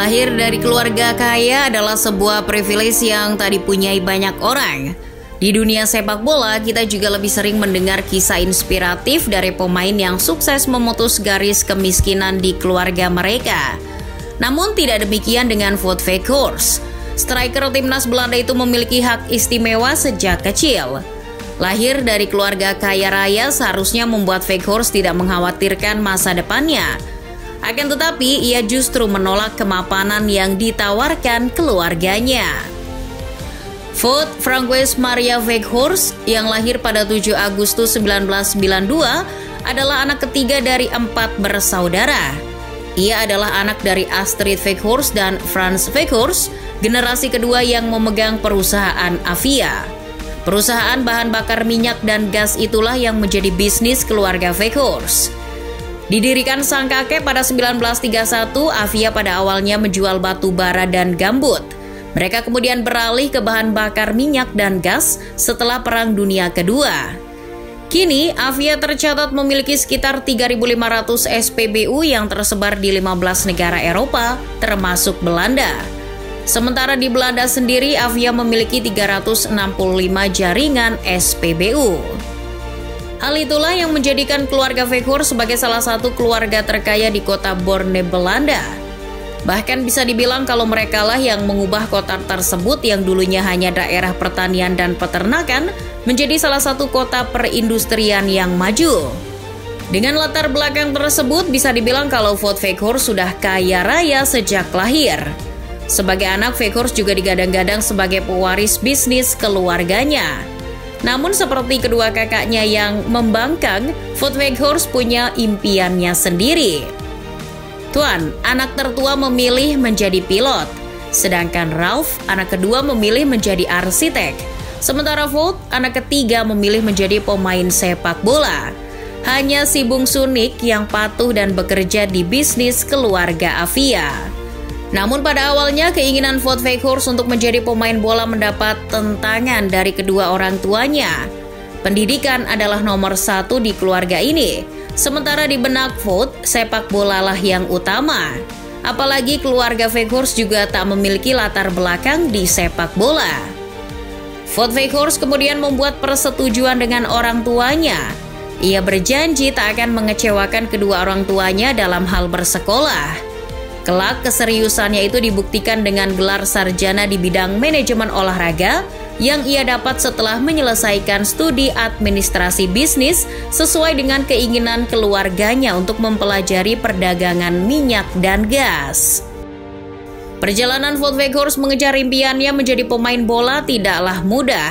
Lahir dari keluarga kaya adalah sebuah privilege yang tak dipunyai banyak orang. Di dunia sepak bola, kita juga lebih sering mendengar kisah inspiratif dari pemain yang sukses memutus garis kemiskinan di keluarga mereka. Namun tidak demikian dengan Wout Weghorst. Striker timnas Belanda itu memiliki hak istimewa sejak kecil. Lahir dari keluarga kaya raya seharusnya membuat Weghorst tidak mengkhawatirkan masa depannya. Akan tetapi, ia justru menolak kemapanan yang ditawarkan keluarganya. Wout Francois Maria Weghorst yang lahir pada 7 Agustus 1992 adalah anak ketiga dari 4 bersaudara. Ia adalah anak dari Astrid Weghorst dan Franz Weghorst, generasi kedua yang memegang perusahaan Avia. Perusahaan bahan bakar minyak dan gas itulah yang menjadi bisnis keluarga Weghorst. Didirikan sang kakek pada 1931, Avia pada awalnya menjual batu bara dan gambut. Mereka kemudian beralih ke bahan bakar minyak dan gas setelah Perang Dunia Kedua. Kini, Avia tercatat memiliki sekitar 3.500 SPBU yang tersebar di 15 negara Eropa, termasuk Belanda. Sementara di Belanda sendiri, Avia memiliki 365 jaringan SPBU. Hal itulah yang menjadikan keluarga Weghorst sebagai salah satu keluarga terkaya di kota Borne, Belanda. Bahkan bisa dibilang kalau merekalah yang mengubah kota tersebut yang dulunya hanya daerah pertanian dan peternakan menjadi salah satu kota perindustrian yang maju. Dengan latar belakang tersebut bisa dibilang kalau Wout Weghorst sudah kaya raya sejak lahir. Sebagai anak, Weghorst juga digadang-gadang sebagai pewaris bisnis keluarganya. Namun seperti kedua kakaknya yang membangkang, Wout Weghorst punya impiannya sendiri. Tuan, anak tertua memilih menjadi pilot, sedangkan Ralf, anak kedua memilih menjadi arsitek. Sementara Wout, anak ketiga memilih menjadi pemain sepak bola. Hanya si bungsu Nick yang patuh dan bekerja di bisnis keluarga Avia. Namun pada awalnya keinginan Wout Weghorst untuk menjadi pemain bola mendapat tentangan dari kedua orang tuanya. Pendidikan adalah nomor 1 di keluarga ini. Sementara di benak Wout, sepak bola lah yang utama. Apalagi keluarga Weghorst juga tak memiliki latar belakang di sepak bola. Wout Weghorst kemudian membuat persetujuan dengan orang tuanya. Ia berjanji tak akan mengecewakan kedua orang tuanya dalam hal bersekolah. Kelak keseriusannya itu dibuktikan dengan gelar sarjana di bidang manajemen olahraga yang ia dapat setelah menyelesaikan studi administrasi bisnis sesuai dengan keinginan keluarganya untuk mempelajari perdagangan minyak dan gas. Perjalanan Wout Weghorst mengejar impiannya menjadi pemain bola tidaklah mudah.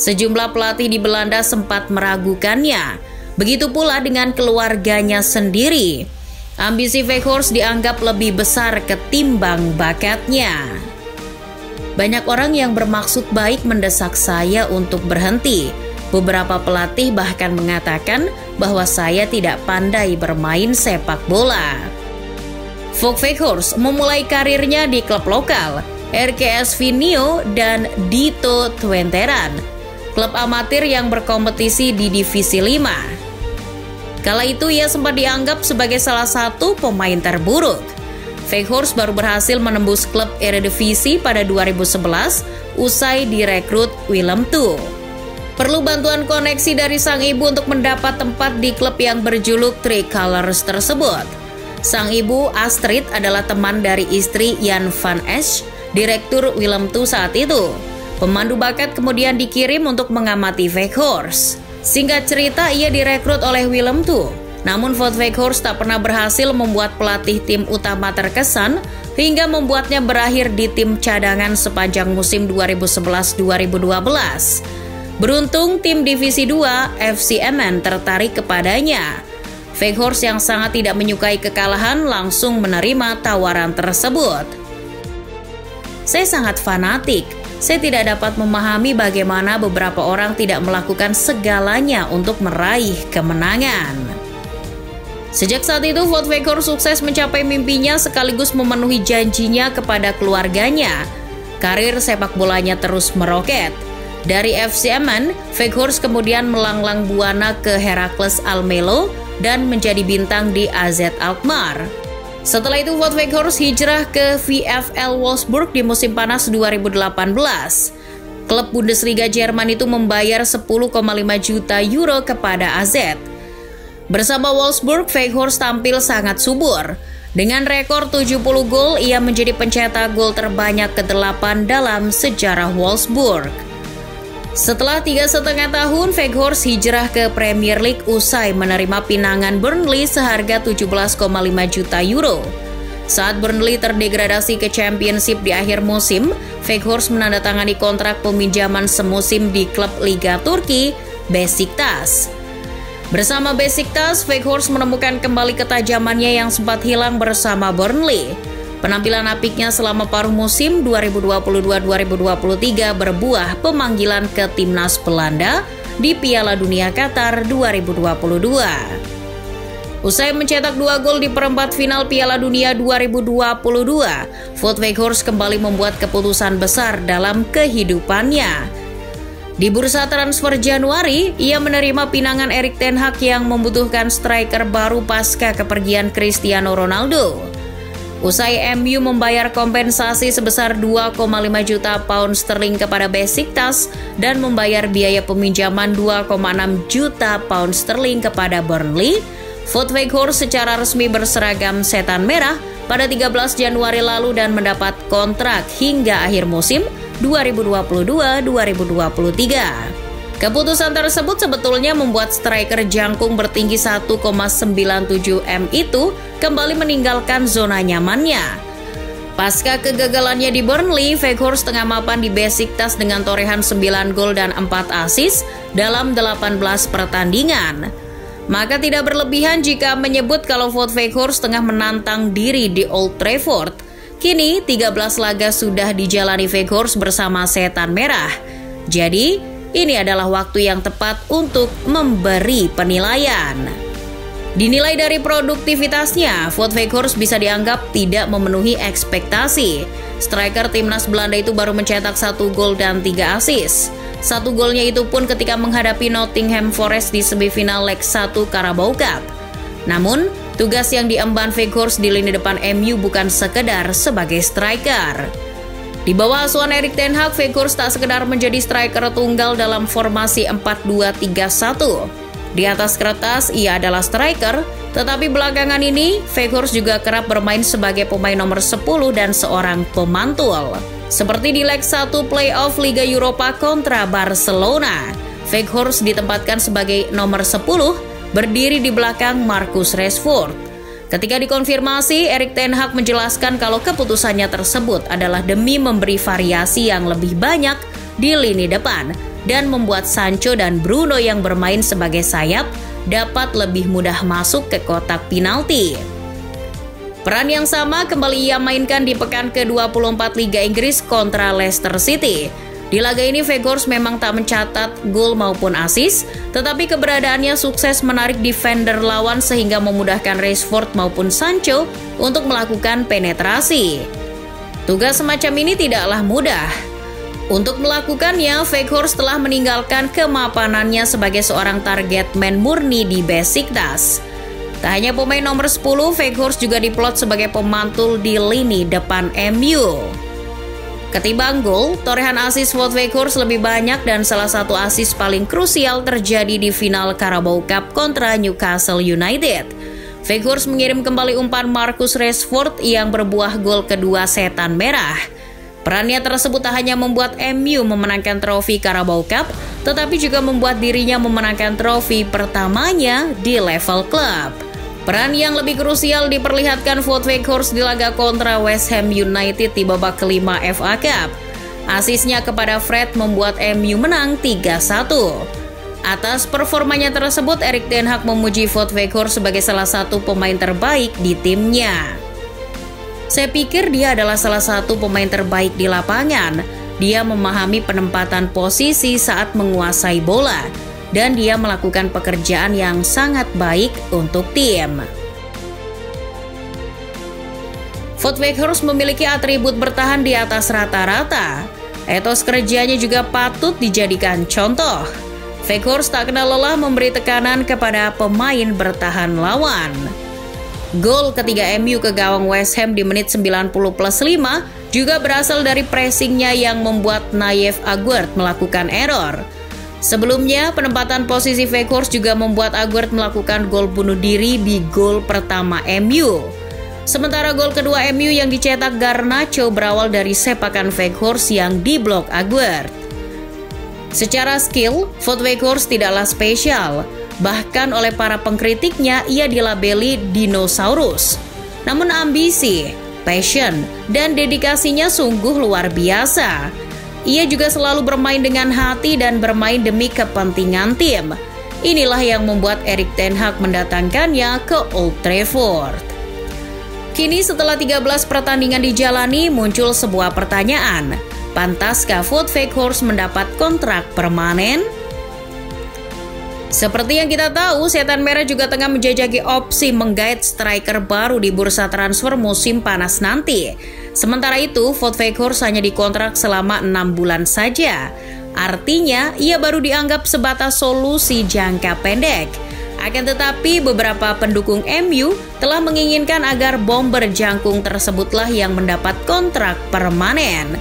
Sejumlah pelatih di Belanda sempat meragukannya. Begitu pula dengan keluarganya sendiri. Ambisi Weghorst dianggap lebih besar ketimbang bakatnya. Banyak orang yang bermaksud baik mendesak saya untuk berhenti. Beberapa pelatih bahkan mengatakan bahwa saya tidak pandai bermain sepak bola. Wout Weghorst memulai karirnya di klub lokal, RKS Vinio dan Dito Twenteran, klub amatir yang berkompetisi di Divisi 5. Kala itu ia sempat dianggap sebagai salah satu pemain terburuk. Weghorst baru berhasil menembus klub Eredivisie pada 2011 usai direkrut Willem II. Perlu bantuan koneksi dari sang ibu untuk mendapat tempat di klub yang berjuluk Tricolors tersebut. Sang ibu Astrid adalah teman dari istri Jan van Esch, direktur Willem II saat itu. Pemandu bakat kemudian dikirim untuk mengamati Weghorst. Singkat cerita, ia direkrut oleh Willem II. Namun Wout Weghorst tak pernah berhasil membuat pelatih tim utama terkesan hingga membuatnya berakhir di tim cadangan sepanjang musim 2011-2012. Beruntung tim Divisi 2 FC Emmen tertarik kepadanya. Weghorst yang sangat tidak menyukai kekalahan langsung menerima tawaran tersebut. Saya sangat fanatik. Saya tidak dapat memahami bagaimana beberapa orang tidak melakukan segalanya untuk meraih kemenangan. Sejak saat itu, Wout Weghorst sukses mencapai mimpinya sekaligus memenuhi janjinya kepada keluarganya. Karir sepak bolanya terus meroket. Dari FC Emmen, Weghorst kemudian melanglang buana ke Heracles Almelo dan menjadi bintang di AZ Alkmaar. Setelah itu Wout Weghorst hijrah ke VfL Wolfsburg di musim panas 2018. Klub Bundesliga Jerman itu membayar 10,5 juta euro kepada AZ. Bersama Wolfsburg, Weghorst tampil sangat subur. Dengan rekor 70 gol, ia menjadi pencetak gol terbanyak ke-8 dalam sejarah Wolfsburg. Setelah 3,5 tahun, Weghorst hijrah ke Premier League usai menerima pinangan Burnley seharga 17,5 juta euro. Saat Burnley terdegradasi ke Championship di akhir musim, Weghorst menandatangani kontrak peminjaman semusim di klub Liga Turki, Besiktas. Bersama Besiktas, Weghorst menemukan kembali ketajamannya yang sempat hilang bersama Burnley. Penampilan apiknya selama paruh musim 2022-2023 berbuah pemanggilan ke timnas Belanda di Piala Dunia Qatar 2022. Usai mencetak 2 gol di perempat final Piala Dunia 2022, Wout Weghorst kembali membuat keputusan besar dalam kehidupannya. Di bursa transfer Januari, ia menerima pinangan Erik ten Hag yang membutuhkan striker baru pasca kepergian Cristiano Ronaldo. Usai MU membayar kompensasi sebesar 2,5 juta pound sterling kepada Besiktas dan membayar biaya peminjaman 2,6 juta pound sterling kepada Burnley, Wout Weghorst secara resmi berseragam setan merah pada 13 Januari lalu dan mendapat kontrak hingga akhir musim 2022-2023. Keputusan tersebut sebetulnya membuat striker jangkung bertinggi 1,97 m itu kembali meninggalkan zona nyamannya. Pasca kegagalannya di Burnley, Weghorst tengah mapan di Besiktas dengan torehan 9 gol dan 4 assist dalam 18 pertandingan. Maka tidak berlebihan jika menyebut kalau Wout Weghorst tengah menantang diri di Old Trafford. Kini 13 laga sudah dijalani Weghorst bersama setan merah. Jadi ini adalah waktu yang tepat untuk memberi penilaian. Dinilai dari produktivitasnya, Wout Weghorst bisa dianggap tidak memenuhi ekspektasi. Striker timnas Belanda itu baru mencetak 1 gol dan 3 assist. 1 golnya itu pun ketika menghadapi Nottingham Forest di semifinal leg 1 Carabao Cup. Namun, tugas yang diemban Weghorst di lini depan MU bukan sekedar sebagai striker. Di bawah asuhan Erik ten Hag, Weghorst tak sekedar menjadi striker tunggal dalam formasi 4-2-3-1. Di atas kertas, ia adalah striker, tetapi belakangan ini, Weghorst juga kerap bermain sebagai pemain nomor 10 dan seorang pemantul. Seperti di leg 1 playoff Liga Eropa kontra Barcelona, Weghorst ditempatkan sebagai nomor 10, berdiri di belakang Marcus Rashford. Ketika dikonfirmasi, Erik ten Hag menjelaskan kalau keputusannya tersebut adalah demi memberi variasi yang lebih banyak di lini depan dan membuat Sancho dan Bruno yang bermain sebagai sayap dapat lebih mudah masuk ke kotak penalti. Peran yang sama kembali ia mainkan di pekan ke-24 Liga Inggris kontra Leicester City. Di laga ini Weghorst memang tak mencatat gol maupun assist, tetapi keberadaannya sukses menarik defender lawan sehingga memudahkan Rashford maupun Sancho untuk melakukan penetrasi. Tugas semacam ini tidaklah mudah. Untuk melakukannya, Weghorst telah meninggalkan kemapanannya sebagai seorang target man murni di Besiktas. Tak hanya pemain nomor 10, Weghorst juga diplot sebagai pemantul di lini depan MU. Ketimbang gol, torehan assist Wout Weghorst lebih banyak dan salah satu assist paling krusial terjadi di final Carabao Cup kontra Newcastle United. Weghorst mengirim kembali umpan Marcus Rashford yang berbuah gol kedua setan merah. Perannya tersebut tak hanya membuat MU memenangkan trofi Carabao Cup, tetapi juga membuat dirinya memenangkan trofi pertamanya di level klub. Peran yang lebih krusial diperlihatkan Wout Weghorst di laga kontra West Ham United di babak kelima FA Cup. Asisnya kepada Fred membuat MU menang 3-1. Atas performanya tersebut, Erik ten Hag memuji Wout Weghorst sebagai salah satu pemain terbaik di timnya. Saya pikir dia adalah salah satu pemain terbaik di lapangan. Dia memahami penempatan posisi saat menguasai bola, dan dia melakukan pekerjaan yang sangat baik untuk tim. Wout Weghorst memiliki atribut bertahan di atas rata-rata. Etos kerjanya juga patut dijadikan contoh. Weghorst tak kenal lelah memberi tekanan kepada pemain bertahan lawan. Gol ketiga MU ke gawang West Ham di menit 90+5 juga berasal dari pressingnya yang membuat Nayef Aguerd melakukan error. Sebelumnya, penempatan posisi Weghorst juga membuat Aguerd melakukan gol bunuh diri di gol pertama MU. Sementara gol kedua MU yang dicetak Garnacho berawal dari sepakan Weghorst yang diblok Aguerd. Secara skill, Wout Weghorst tidaklah spesial. Bahkan oleh para pengkritiknya ia dilabeli dinosaurus. Namun ambisi, passion, dan dedikasinya sungguh luar biasa. Ia juga selalu bermain dengan hati dan bermain demi kepentingan tim. Inilah yang membuat Erik ten Hag mendatangkannya ke Old Trafford. Kini setelah 13 pertandingan dijalani, muncul sebuah pertanyaan. Pantaskah Wout Weghorst mendapat kontrak permanen? Seperti yang kita tahu, Setan Merah juga tengah menjajaki opsi menggait striker baru di bursa transfer musim panas nanti. Sementara itu, Wout Weghorst hanya dikontrak selama 6 bulan saja. Artinya, ia baru dianggap sebatas solusi jangka pendek. Akan tetapi, beberapa pendukung MU telah menginginkan agar bomber jangkung tersebutlah yang mendapat kontrak permanen.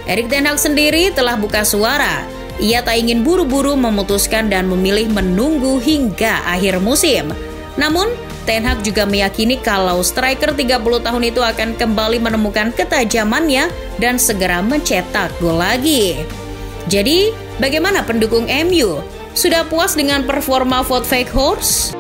Erik ten Hag sendiri telah buka suara. Ia tak ingin buru-buru memutuskan dan memilih menunggu hingga akhir musim. Namun, Ten Hag juga meyakini kalau striker 30 tahun itu akan kembali menemukan ketajamannya dan segera mencetak gol lagi. Jadi, bagaimana pendukung MU? Sudah puas dengan performa Wout Weghorst?